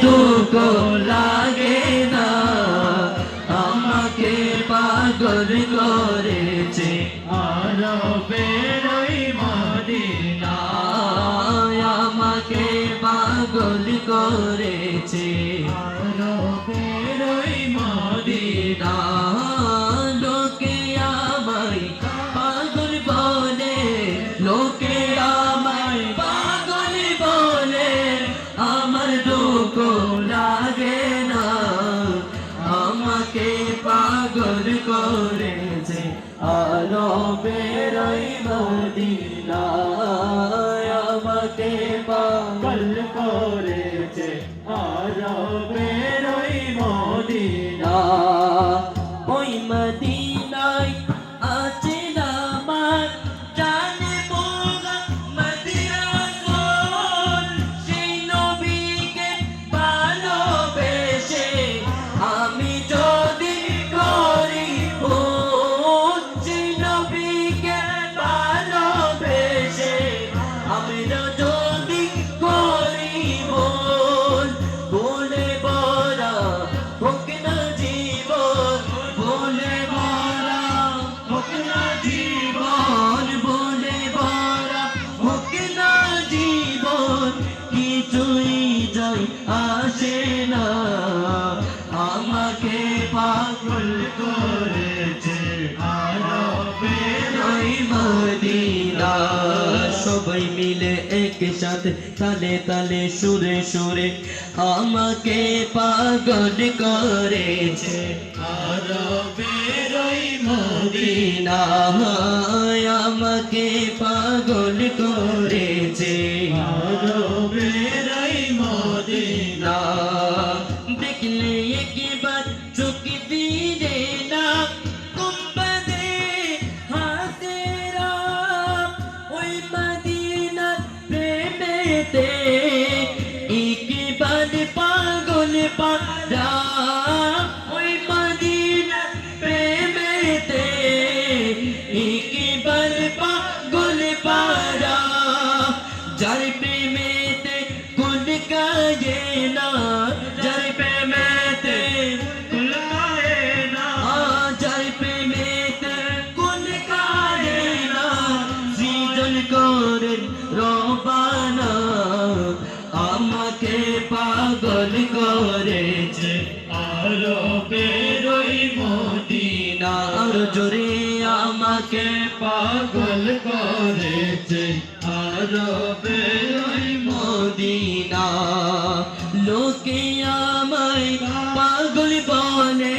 দুঃখ লাগে না, আমাকে পাগল করেছে আরবের ওই মদিনা, আমাকে পাগল করেছে আরবের ওই মদিনা। লোকে আমায় পাগল বলে, লোকে আমায় পাগল বলে, আমার দুঃখ লাগে না, আমাকে পাগল করেছে আরবের ওই মদিনা, আমাকে পাগল করেছে আরবের ওই মদিনা। ওই মদিনায় আছে আমার জানে মোহাম্মদ রাসূল, সেই নবীকে ভালোবেসে আমি যদি করি ভুল, সেই নবীকে ভালোবেসে আমি যদি করি ভুল, ভুলে ভরা হোক না জীবন, ভুলে ভরা হোক না জীবন, ভুলে ভরা হোক না জীবন, কিছুই যাই আসে না, আমাকে পাগল করেছে আরবের ওই মদিনা। সবাই মিলে একসাথে তালে তালে সুরে সুরে আমাকে পাগল করেছে আরবের ওই মদিনা, আমাকে পাগল করেছে আরবের ওই মদিনা। দেখলে একবার চোখ ফিরে না, গুম্বদে হাসেরা ওই মদিনার প্রেমেতে, একবার পাগল পারা ওই মদিনার প্রেমেতে, একবার পাগল পারা, যার প্রেমেতে কোন কাজে না, যার প্রেমেতে কোন কাজে না, যার প্রেমেতে কোন কাজে না, সৃজন করেন রব্বানা, আমাকে পাগল করেছে আরবের ওই মদিনা। আর জোরে আমাকে পাগল করেছে আরবের ওই মদিনা। লোকে আমায় পাগল বলে,